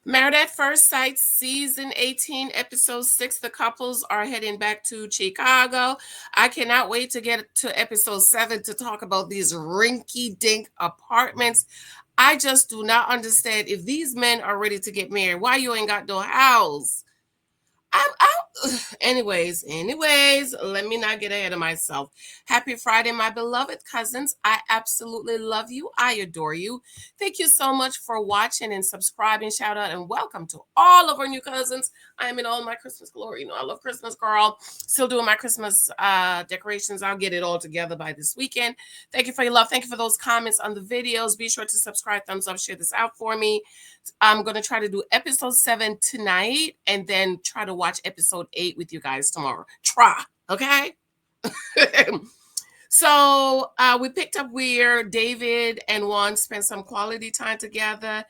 Married at First Sight, Season 18, Episode 6. The couples are heading back to Chicago. I cannot wait to get to Episode 7 to talk about these rinky dink apartments. I just do not understand if these men are ready to get married. Why you ain't got no house? I'm anyways, let me not get ahead of myself. Happy Friday, my beloved cousins. I absolutely love you. I adore you. Thank you so much for watching and subscribing. Shout out and welcome to all of our new cousins. I am in all my Christmas glory. You know, I love Christmas, girl. Still doing my Christmas decorations. I'll get it all together by this weekend. Thank you for your love. Thank you for those comments on the videos. Be sure to subscribe, thumbs up, share this out for me. I'm going to try to do episode 7 tonight and then try to watch episode 8 with you guys tomorrow. Try, okay? So we picked up where David and Juan spent some quality time together,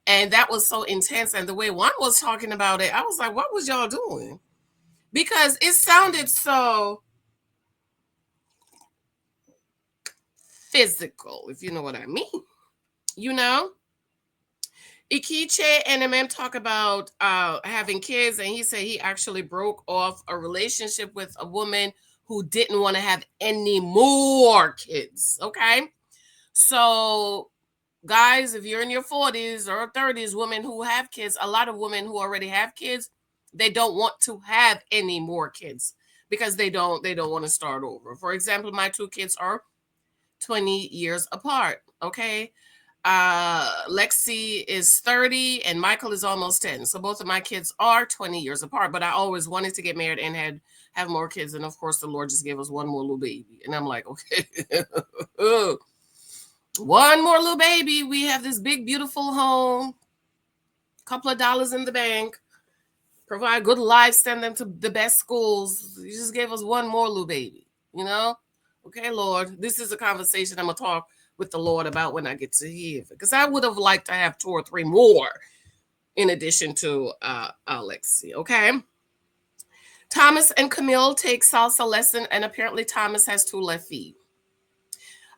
and that was so intense. And the way Juan was talking about it, I was like, what was y'all doing? Because it sounded so physical, if you know what I mean. You know? Ikiche and MM talk about having kids, and he said he actually broke off a relationship with a woman who didn't want to have any more kids. Okay, so guys, if you're in your 40s or 30s, women who have kids, a lot of women who already have kids, they don't want to have any more kids because they don't want to start over. For example, my two kids are 20 years apart. Okay, Lexi is 30 and Michael is almost 10. So both of my kids are 20 years apart, but I always wanted to get married and have more kids. And of course, the Lord just gave us one more little baby. And I'm like, okay, one more little baby. We have this big, beautiful home, couple of dollars in the bank, provide good life, send them to the best schools. You just gave us one more little baby, you know? Okay, Lord, this is a conversation I'm going to talk with the Lord about when I get to heaven, because I would have liked to have 2 or 3 more in addition to Alexi. Okay. Thomas and Camille take salsa lesson, and apparently Thomas has 2 left feet.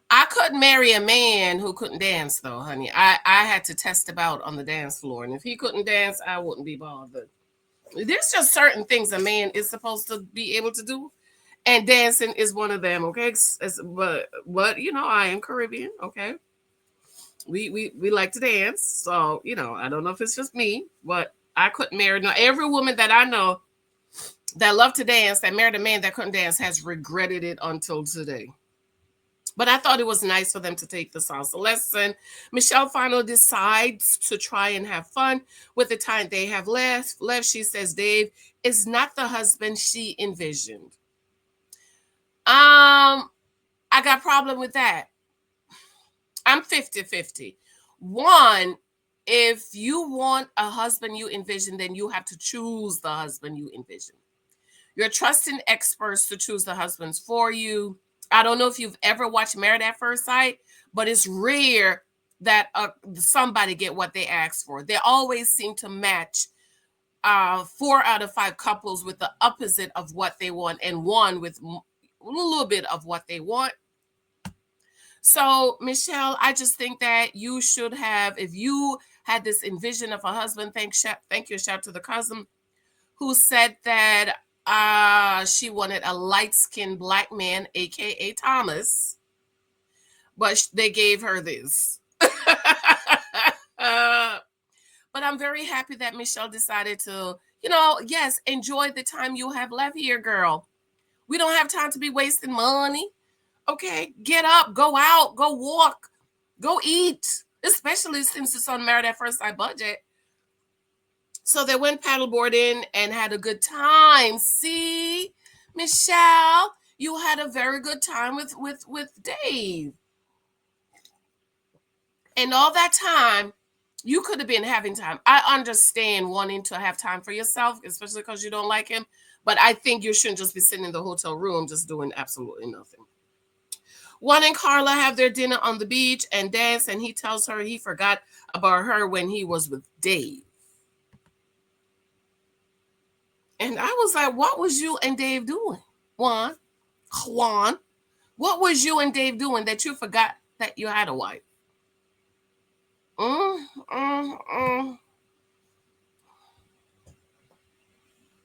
I couldn't marry a man who couldn't dance, though, honey. I had to test him out on the dance floor, and if he couldn't dance, I wouldn't be bothered. There's just certain things a man is supposed to be able to do, and dancing is one of them. Okay, but you know, I am Caribbean. Okay, we like to dance, so you know, I don't know if it's just me, but I couldn't marry. Now, every woman that I know that loved to dance, that married a man that couldn't dance, has regretted it until today. But I thought it was nice for them to take the salsa lesson. Michelle finally decides to try and have fun with the time they have left. She says Dave is not the husband she envisioned. I got problem with that. I'm 50-50. One, if you want a husband you envision, then you have to choose the husband you envision. You're trusting experts to choose the husbands for you. I don't know if you've ever watched Married at First Sight, but it's rare that somebody get what they ask for. They always seem to match 4 out of 5 couples with the opposite of what they want, and one with a little bit of what they want. So, Michelle, I just think that you should have, if you had this envision of a husband, thank you, shout to the cousin who said that she wanted a light-skinned black man, aka Thomas, but they gave her this. But I'm very happy that Michelle decided to, yes, enjoy the time you have left here, girl. We don't have time to be wasting money. Okay, get up, go out, go walk, go eat, especially since it's on Married at First Sight budget. So they went paddleboarding and had a good time. See, Michelle, you had a very good time with Dave. And all that time, you could have been having time. I understand wanting to have time for yourself, especially because you don't like him. But I think you shouldn't just be sitting in the hotel room just doing absolutely nothing. Juan and Carla have their dinner on the beach and dance, and he tells her he forgot about her when he was with Dave. And I was like, what was you and Dave doing? Juan, what was you and Dave doing that you forgot that you had a wife? Mm, mm, mm.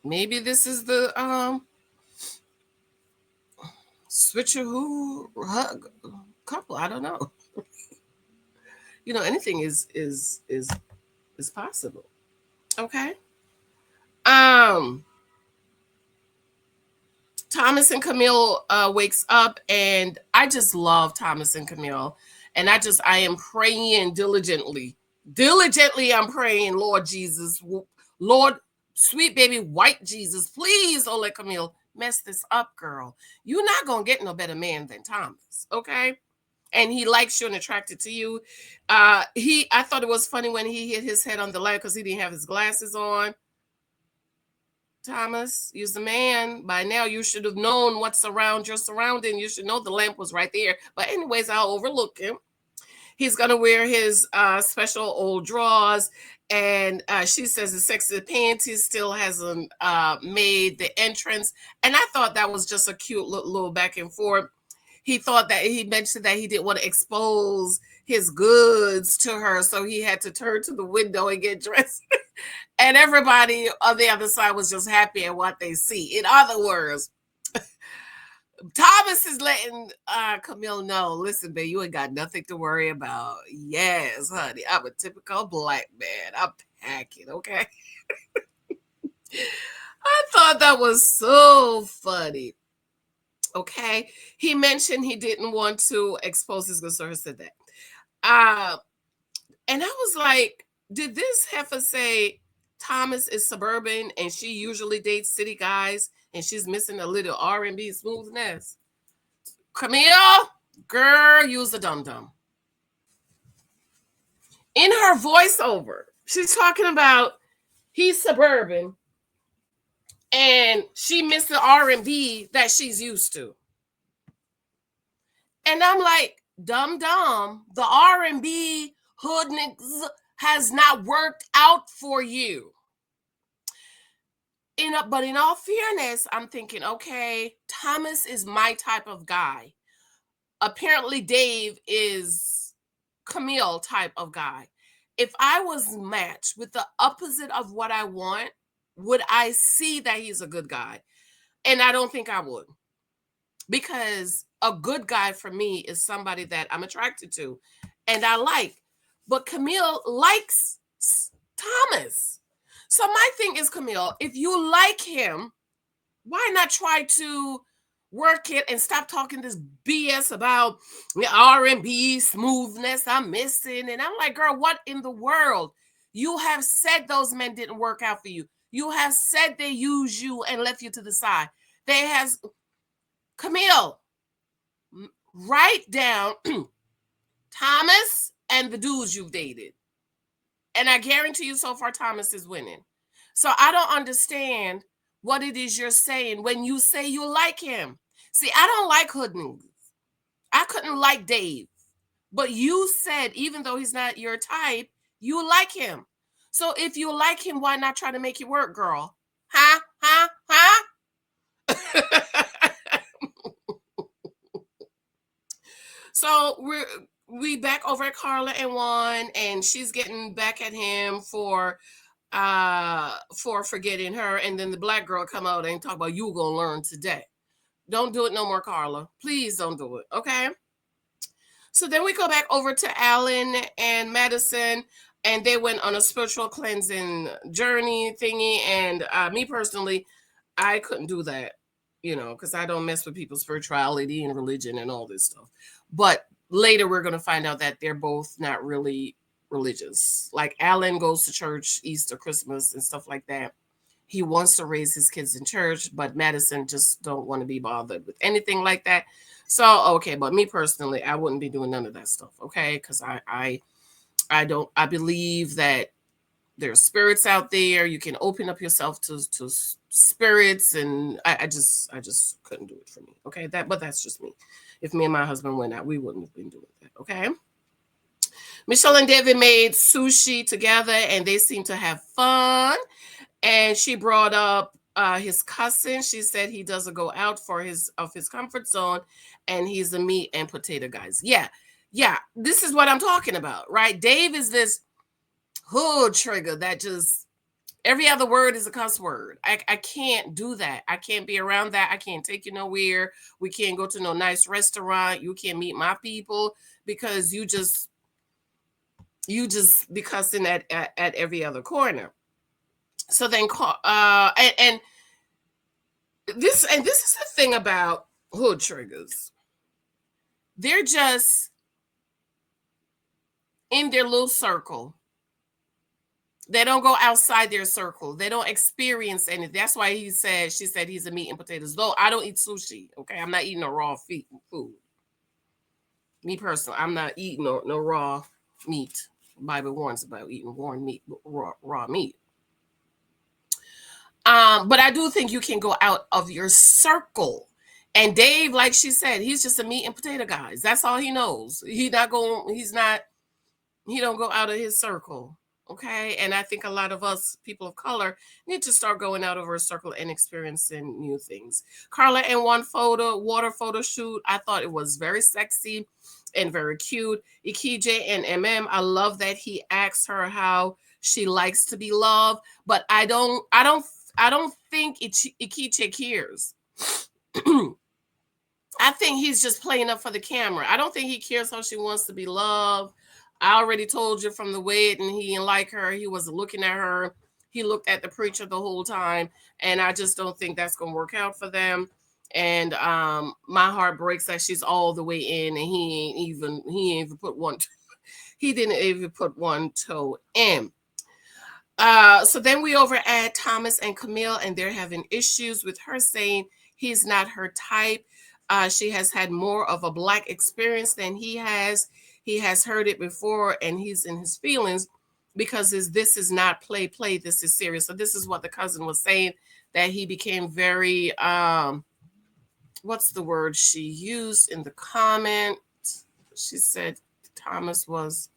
Maybe this is the switcheroo hug couple. I don't know. Anything is possible. Okay. Um Thomas and Camille wakes up, and I just love Thomas and Camille. And I am praying diligently. Diligently, I'm praying, Lord Jesus, Lord, sweet baby white Jesus, please don't let Camille mess this up, girl. You're not going to get no better man than Thomas, okay? And he likes you and attracted to you. I thought it was funny when he hit his head on the lamp because he didn't have his glasses on. Thomas, you're the man. By now, you should have known what's around your surrounding. You should know the lamp was right there. But anyways, I'll overlook him. He's gonna wear his special old drawers, and she says the sexy panties still hasn't made the entrance. And I thought that was just a cute little back and forth. He thought that he mentioned that he didn't want to expose his goods to her, so he had to turn to the window and get dressed. And everybody on the other side was just happy at what they see. In other words, Thomas is letting Camille know, listen, babe, you ain't got nothing to worry about. Yes, honey, I'm a typical black man. I'm packing, okay? I thought that was so funny. Okay. He mentioned he didn't want to expose his goods, so he said that. And I was like, did this heifer say Thomas is suburban and she usually dates city guys and she's missing a little R&B smoothness? Camille, girl, use a dum-dum. In her voiceover, she's talking about he's suburban and she missed the R&B that she's used to. And I'm like, dum-dum, the R&B hood niggas has not worked out for you. But in all fairness, I'm thinking, okay, Thomas is my type of guy. Apparently, Dave is Camille type of guy. If I was matched with the opposite of what I want, would I see that he's a good guy? And I don't think I would. Because a good guy for me is somebody that I'm attracted to and I like. But Camille likes Thomas. So my thing is, Camille, if you like him, why not try to work it and stop talking this BS about R&B smoothness I'm missing? And I'm like, girl, what in the world? You have said those men didn't work out for you. You have said they used you and left you to the side. Camille, write down Thomas and the dudes you've dated. And I guarantee you so far, Thomas is winning. So I don't understand what it is you're saying when you say you like him. See, I don't like hood niggas. I couldn't like Dave. But you said, even though he's not your type, you like him. So if you like him, why not try to make it work, girl? Huh? Huh? Huh? So we back over at Carla and Juan, and she's getting back at him for forgetting her, and then the black girl come out and talk about you gonna learn today. Don't do it no more, Carla. Please don't do it, okay? So then we go back over to Alan and Madison, and they went on a spiritual cleansing journey thingy, and me personally, I couldn't do that, because I don't mess with people's spirituality and religion and all this stuff. But later we're going to find out that they're both not really religious. Like Alan goes to church, Easter, Christmas, and stuff like that. He wants to raise his kids in church, but Madison just don't want to be bothered with anything like that. So, okay, but me personally, I wouldn't be doing none of that stuff, okay? Because I believe that there's spirits out there. You can open up yourself to spirits, and I just couldn't do it for me, okay? But that's just me. If me and my husband went out, we wouldn't have been doing that, okay? Michelle and David made sushi together, and they seemed to have fun. And she brought up his cousin. She said he doesn't go out of his comfort zone, and he's a meat and potato guys. Yeah. This is what I'm talking about, right? Dave is this hood trigger that just Every other word is a cuss word. I can't do that. I can't be around that. I can't take you nowhere. We can't go to no nice restaurant. You can't meet my people because you just be cussing at every other corner. So then and this is the thing about hood triggers. They're just in their little circle. They don't go outside their circle. They don't experience anything. That's why she said he's a meat and potatoes. Though I don't eat sushi. Okay, I'm not eating no raw food. Me personally, I'm not eating no raw meat. The Bible warns about eating raw meat. But I do think you can go out of your circle. And Dave, like she said, he's just a meat and potato guy. That's all he knows. He don't go out of his circle. Okay. And I think a lot of us people of color need to start going out of our circle and experiencing new things. Carla, in one water photo shoot, I thought it was very sexy and very cute. Ikije and MM, I love that he asks her how she likes to be loved, but I don't think Ikije cares. I think he's just playing up for the camera. I don't think he cares how she wants to be loved. I already told you from the wedding, he didn't like her. He wasn't looking at her. He looked at the preacher the whole time. And I just don't think that's going to work out for them. And my heart breaks that she's all the way in and he didn't even put one toe in. So then we over at Thomas and Camille, and they're having issues with her saying he's not her type. She has had more of a black experience than he has. He has heard it before, and he's in his feelings because this is not play. This is serious. So this is what the cousin was saying, that he became very, what's the word she used in the comment? She said Thomas was,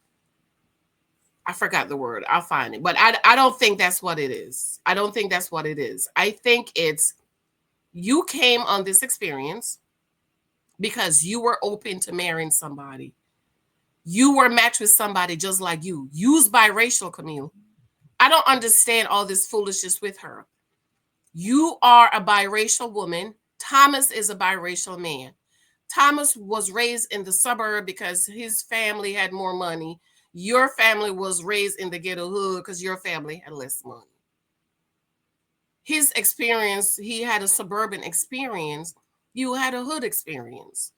I forgot the word. I'll find it. But I don't think that's what it is. I don't think that's what it is. I think it's you came on this experience because you were open to marrying somebody. You were matched with somebody just like you. Use biracial, Camille. I don't understand all this foolishness with her. You are a biracial woman. Thomas is a biracial man. Thomas was raised in the suburb because his family had more money. Your family was raised in the ghetto hood because your family had less money. His experience, he had a suburban experience. You had a hood experience.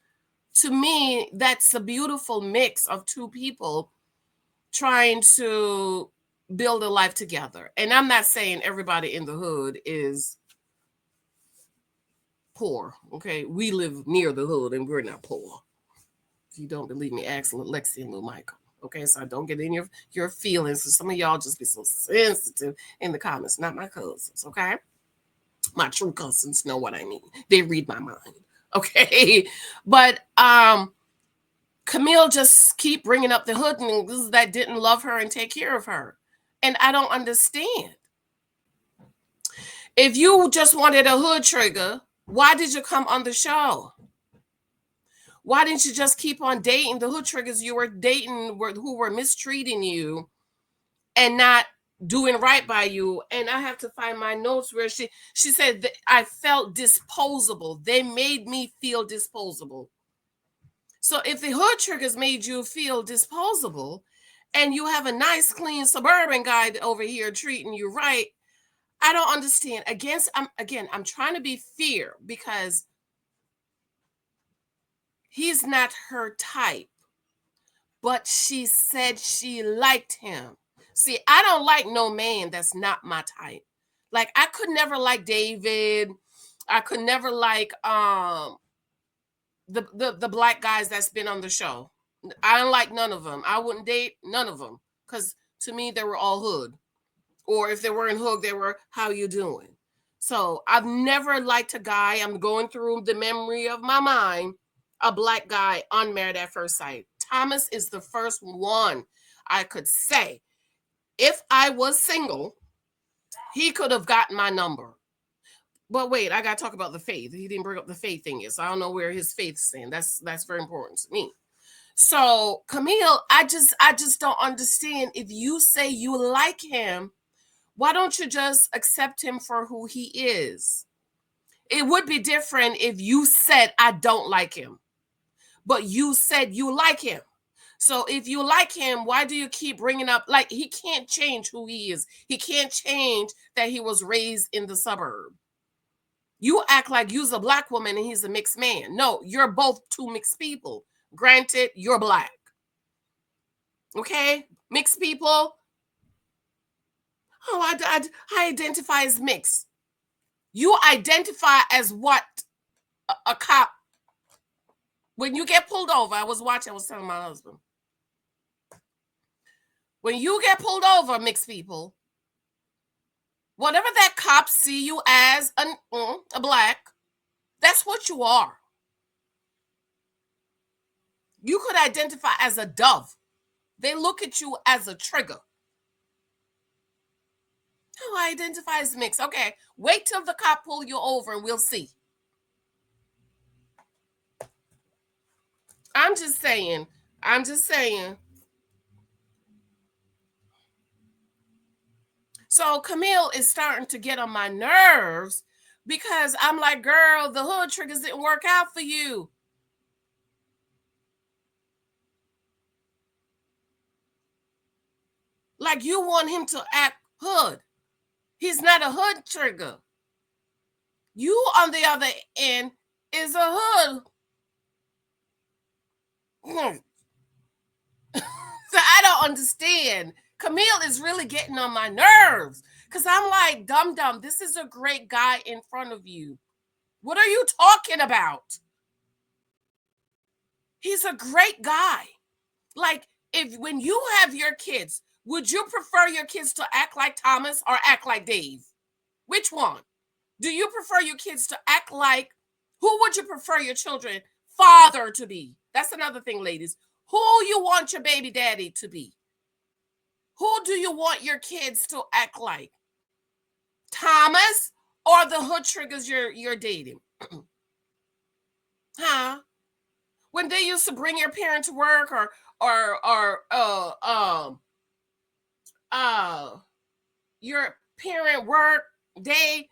To me, that's a beautiful mix of two people trying to build a life together. And I'm not saying everybody in the hood is poor. Okay, we live near the hood and we're not poor. If you don't believe me, ask Lexi and Lil Michael. Okay, so don't get in your feelings. So some of y'all just be so sensitive in the comments. Not my cousins, okay? My true cousins know what I mean. They read my mind. Okay, but Camille just keep bringing up the hood niggas that didn't love her and take care of her, and I don't understand. If you just wanted a hood trigger, why did you come on the show? Why didn't you just keep on dating the hood triggers you were dating who were mistreating you and not doing right by you? And I have to find my notes where she said that I felt disposable. They made me feel disposable. So if the hood triggers made you feel disposable and you have a nice, clean suburban guy over here treating you right, I don't understand. I'm trying to be fair because he's not her type, but she said she liked him. See, I don't like no man that's not my type. Like I could never like David. I could never like the black guys that's been on the show. I don't like none of them. I wouldn't date none of them because to me they were all hood. Or if they weren't hood, they were how you doing. So I've never liked a guy. I'm going through the memory of my mind. A black guy unmarried at first sight. Thomas is the first one I could say. If I was single, he could have gotten my number. But wait, I got to talk about the faith. He didn't bring up the faith thing yet, so I don't know where his faith's in. That's very important to me. So Camille, I just don't understand. If you say you like him, Why don't you just accept him for who he is? It would be different if you said, I don't like him, but you said you like him. So if you like him, why do you keep bringing up, like, he can't change who he is. He can't change that he was raised in the suburb. You act like you's a black woman and he's a mixed man. No, you're both two mixed people. Granted, you're black. Okay? Mixed people. Oh, I identify as mixed. You identify as what? A cop. When you get pulled over, I was telling my husband. When you get pulled over, mixed people, whatever that cop see you as a black, that's what you are. You could identify as a dove. They look at you as a trigger. Oh, I identify as mixed. Okay, wait till the cop pull you over and we'll see. I'm just saying. So Camille is starting to get on my nerves because I'm like, girl, the hood triggers didn't work out for you. Like, you want him to act hood. He's not a hood trigger. You, on the other end, is a hood. So I don't understand. Camille is really getting on my nerves because I'm like, dum, this is a great guy in front of you. What are you talking about? He's a great guy. Like, when you have your kids, would you prefer your kids to act like Thomas or act like Dave? Which one? Do you prefer your kids to act like, who would you prefer your children father to be? That's another thing, ladies. Who you want your baby daddy to be? Who do you want your kids to act like? Thomas or the hood triggers you're dating? Huh? When they used to bring your parent to work or your parent work day,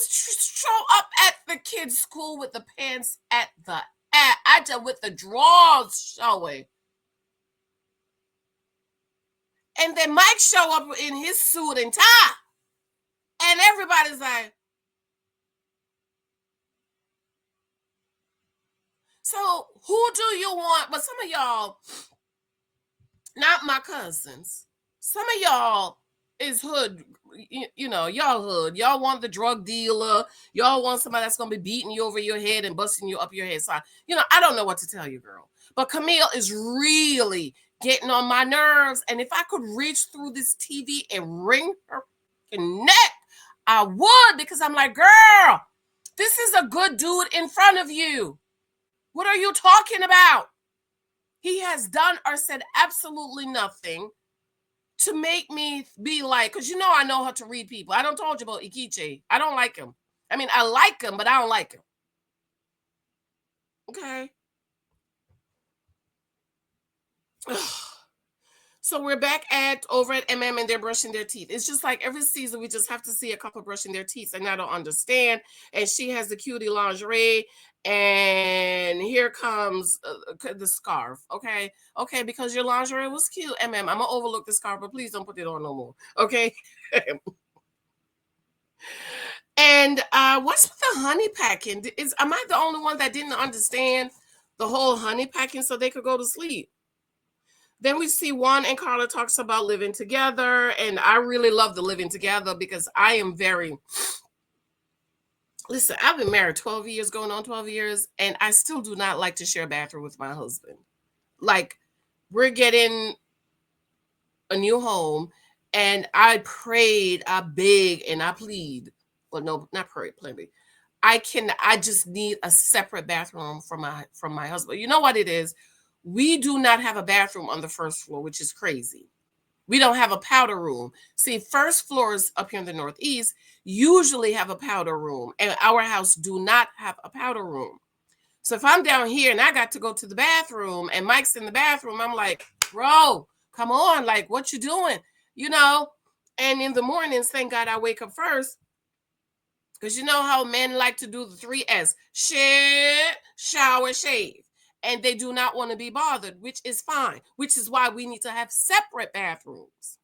show up at the kids' school with the pants at the with the drawers showing. And then Mike show up in his suit and tie. And everybody's like, so who do you want? But some of y'all, not my cousins, some of y'all is hood, y'all hood. Y'all want the drug dealer. Y'all want somebody that's going to be beating you over your head and busting you up your head. So, I don't know what to tell you, girl. But Camille is really getting on my nerves. And if I could reach through this TV and wring her neck, I would, because I'm like, girl, this is a good dude in front of you. What are you talking about? He has done or said absolutely nothing to make me be like, because I know how to read people. I don't told you about Ikiche. I don't like him. I mean, I like him, but I don't like him. Okay. So we're back over at MM and they're brushing their teeth. It's just like every season we just have to see a couple brushing their teeth, and I don't understand. And she has the cutie lingerie, and here comes the scarf. Okay, because your lingerie was cute, MM. I'm gonna overlook the scarf, but please don't put it on no more. Okay. And what's with the honey packing? Am I the only one that didn't understand the whole honey packing so they could go to sleep? Then we see Juan and Carla talks about living together. And I really love the living together because I am listen, I've been married 12 years, going on 12 years, and I still do not like to share a bathroom with my husband. Like, we're getting a new home, and I prayed, I begged, and I plead. Well, no, not prayed, plenty. I just need a separate bathroom from my husband. You know what it is? We do not have a bathroom on the first floor, which is crazy. We don't have a powder room. See, first floors up here in the Northeast usually have a powder room, and our house do not have a powder room. So if I'm down here and I got to go to the bathroom and Mike's in the bathroom, I'm like, bro, Come on, like, what you doing? You know? And in the mornings, thank God I wake up first. Because you know how men like to do the 3S: shit, shower, shave. And they do not want to be bothered, which is fine, which is why we need to have separate bathrooms.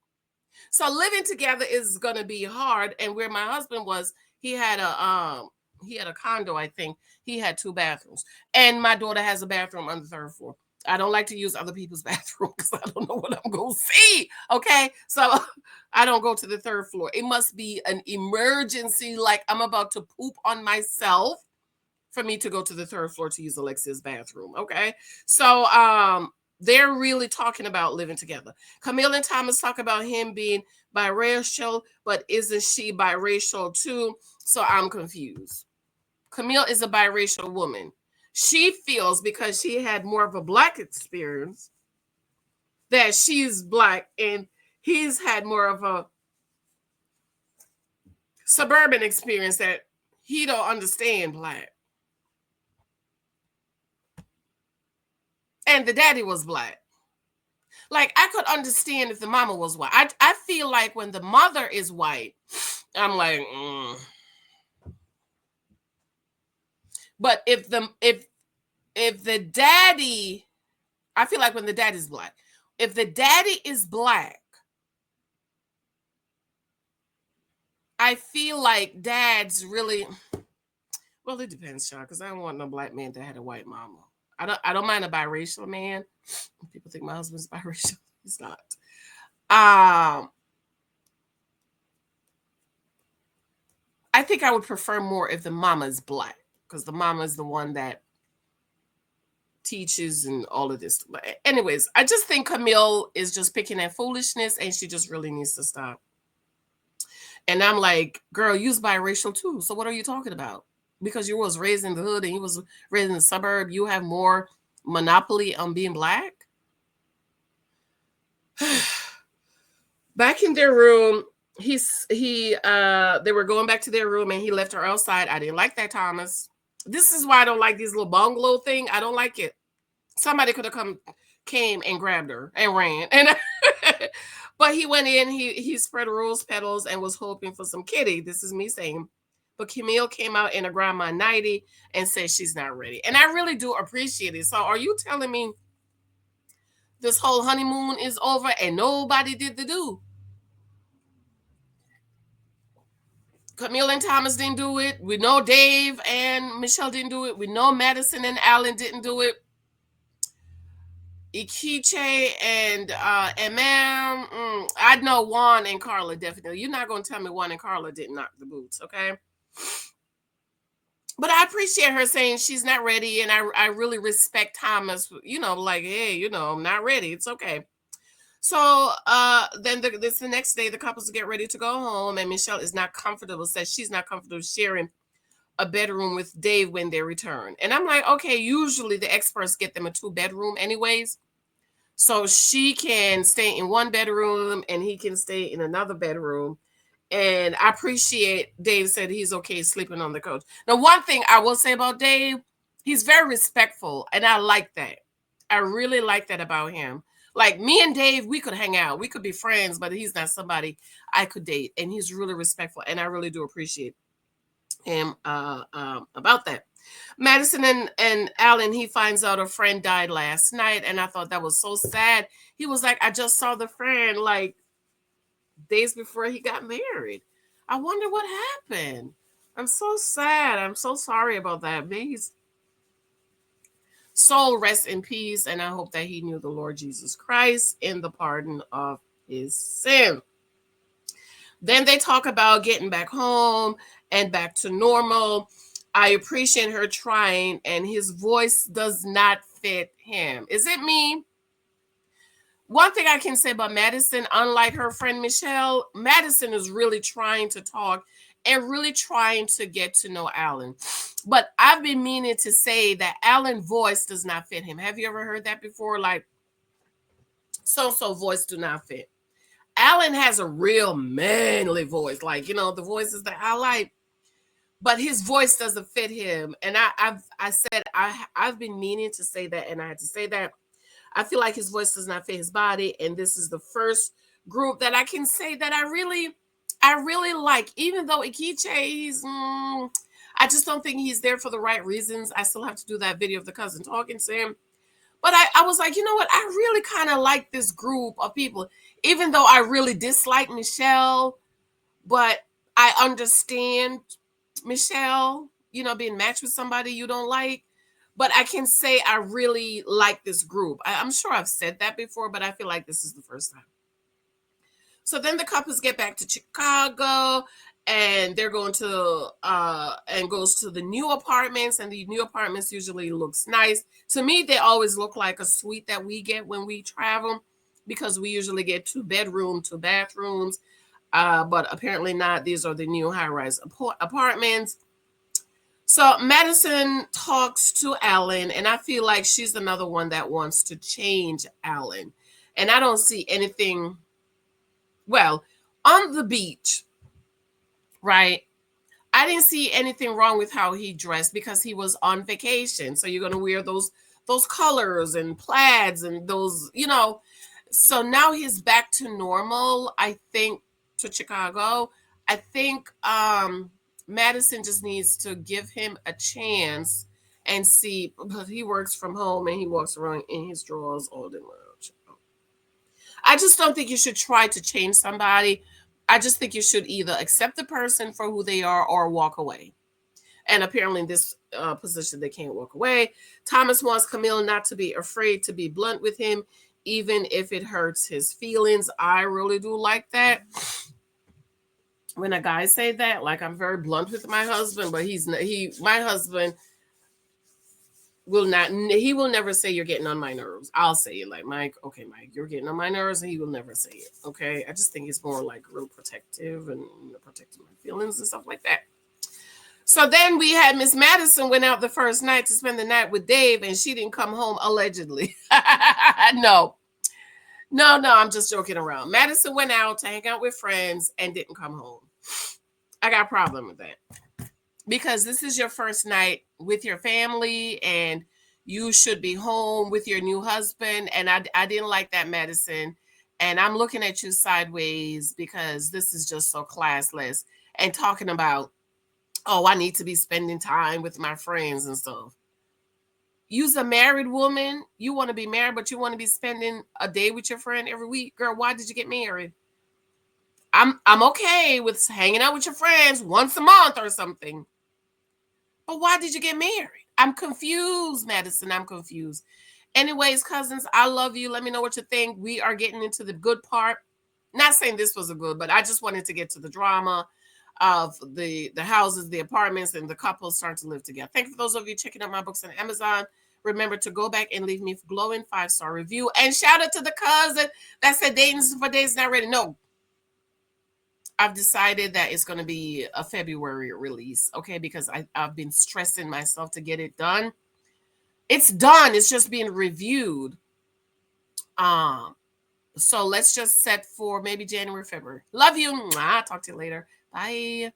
So living together is going to be hard. And where my husband was, he had a condo, I think. He had 2 bathrooms. And my daughter has a bathroom on the 3rd floor. I don't like to use other people's bathroom because I don't know what I'm going to see. Okay. So I don't go to the 3rd floor. It must be an emergency, like I'm about to poop on myself, for me to go to the 3rd floor to use Alexia's bathroom. Okay. So they're really talking about living together. Camille and Thomas talk about him being biracial, but isn't she biracial too? So I'm confused. Camille is a biracial woman. She feels, because she had more of a Black experience, that she's Black, and he's had more of a suburban experience, that he don't understand Black. And the daddy was Black. Like, I could understand if the mama was white. I feel like when the mother is white, I'm like, But if the daddy, I feel like when the daddy's Black, if the daddy is Black, I feel like dads really, well, it depends, Sean, because I don't want no Black man that had a white mama. I don't mind a biracial man. People think my husband's biracial. He's not. I think I would prefer more if the mama is Black, because the mama is the one that teaches and all of this. But anyways, I just think Camille is just picking at foolishness, and she just really needs to stop. And I'm like, girl, you's biracial too. So what are you talking about? Because you was raised in the hood and you was raised in the suburb, you have more monopoly on being Black? Back in their room, they were going back to their room, and he left her outside. I didn't like that, Thomas. This is why I don't like these little bungalow thing. I don't like it. Somebody could have came and grabbed her and ran. And but he went in, he spread rose petals and was hoping for some kitty. This is me saying. But Camille came out in a grandma 90 and said she's not ready. And I really do appreciate it. So are you telling me this whole honeymoon is over and nobody did the do? Camille and Thomas didn't do it. We know Dave and Michelle didn't do it. We know Madison and Alan didn't do it. Ikiche and Ma'am, I know Juan and Carla definitely. You're not going to tell me Juan and Carla didn't knock the boots, okay? But I appreciate her saying she's not ready, and I really respect Thomas, like, hey, I'm not ready. It's okay. So then the next day, the couples get ready to go home, and Michelle is not comfortable, says she's not comfortable sharing a bedroom with Dave when they return. And I'm like, okay, usually the experts get them a 2-bedroom anyways. So she can stay in 1 bedroom and he can stay in another bedroom. And I appreciate Dave said he's okay sleeping on the couch. Now, one thing I will say about Dave, he's very respectful, and I like that. I really like that about him. Like, me and Dave, we could hang out. We could be friends, but he's not somebody I could date. And he's really respectful, and I really do appreciate him about that. Madison and Alan, he finds out a friend died last night, and I thought that was so sad. He was like, I just saw the friend like days before he got married. I wonder what happened. I'm so sad. I'm so sorry about that. May his soul rest in peace, and I hope that he knew the Lord Jesus Christ in the pardon of his sin. Then they talk about getting back home and back to normal. I appreciate her trying, and his voice does not fit him. Is it me? One thing I can say about Madison, unlike her friend Michelle, Madison is really trying to talk and really trying to get to know Alan. But I've been meaning to say that Alan's voice does not fit him. Have you ever heard that before? Like, so-so voice do not fit. Alan has a real manly voice, like, the voices that I like, but his voice doesn't fit him. And I've been meaning to say that, and I had to say that. I feel like his voice does not fit his body, and this is the first group that I can say that I really like. Even though Ikiche, I just don't think he's there for the right reasons. I still have to do that video of the cousin talking to him. But I was like, you know what? I really kind of like this group of people, even though I really dislike Michelle. But I understand Michelle, being matched with somebody you don't like. But I can say I really like this group. I'm sure I've said that before, but I feel like this is the first time. So then the couples get back to Chicago, and they're going to and goes to the new apartments, and the new apartments usually looks nice. To me, they always look like a suite that we get when we travel, because we usually get 2 bedroom, 2 bathrooms. But apparently not. These are the new high-rise apartments. So Madison talks to Alan, and I feel like she's another one that wants to change Alan. And I don't see anything, well, on the beach, right? I didn't see anything wrong with how he dressed because he was on vacation. So you're going to wear those colors and plaids and those, So now he's back to normal, I think, to Chicago. I think Madison just needs to give him a chance and see, but he works from home and he walks around in his drawers all day long. I just don't think you should try to change somebody. I just think you should either accept the person for who they are or walk away. And apparently in this position, they can't walk away. Thomas wants Camille not to be afraid to be blunt with him, even if it hurts his feelings. I really do like that. When a guy say that, like, I'm very blunt with my husband, but my husband will never say you're getting on my nerves. I'll say it like, Mike, you're getting on my nerves, and he will never say it. Okay. I just think he's more like real protective and protecting my feelings and stuff like that. So then we had Miss Madison went out the first night to spend the night with Dave, and she didn't come home, allegedly. No, I'm just joking around. Madison went out to hang out with friends and didn't come home. I got a problem with that, because this is your first night with your family, and you should be home with your new husband. And I didn't like that, Madison. And I'm looking at you sideways, because this is just so classless. And talking about, oh, I need to be spending time with my friends and stuff. You's a married woman. You want to be married, but you want to be spending a day with your friend every week. Girl, why did you get married? I'm okay with hanging out with your friends once a month or something. But why did you get married? I'm confused, Madison. I'm confused. Anyways, cousins, I love you. Let me know what you think. We are getting into the good part. Not saying this was a good, but I just wanted to get to the drama of the houses, the apartments, and the couples starting to live together. Thank you for those of you checking out my books on Amazon. Remember to go back and leave me a glowing 5-star review. And shout out to the cousin that said dating for days not ready. No, I've decided that it's going to be a February release, okay? Because I've been stressing myself to get it done. It's done. It's just being reviewed. So let's just set for maybe January, February. Love you. Talk to you later. Bye.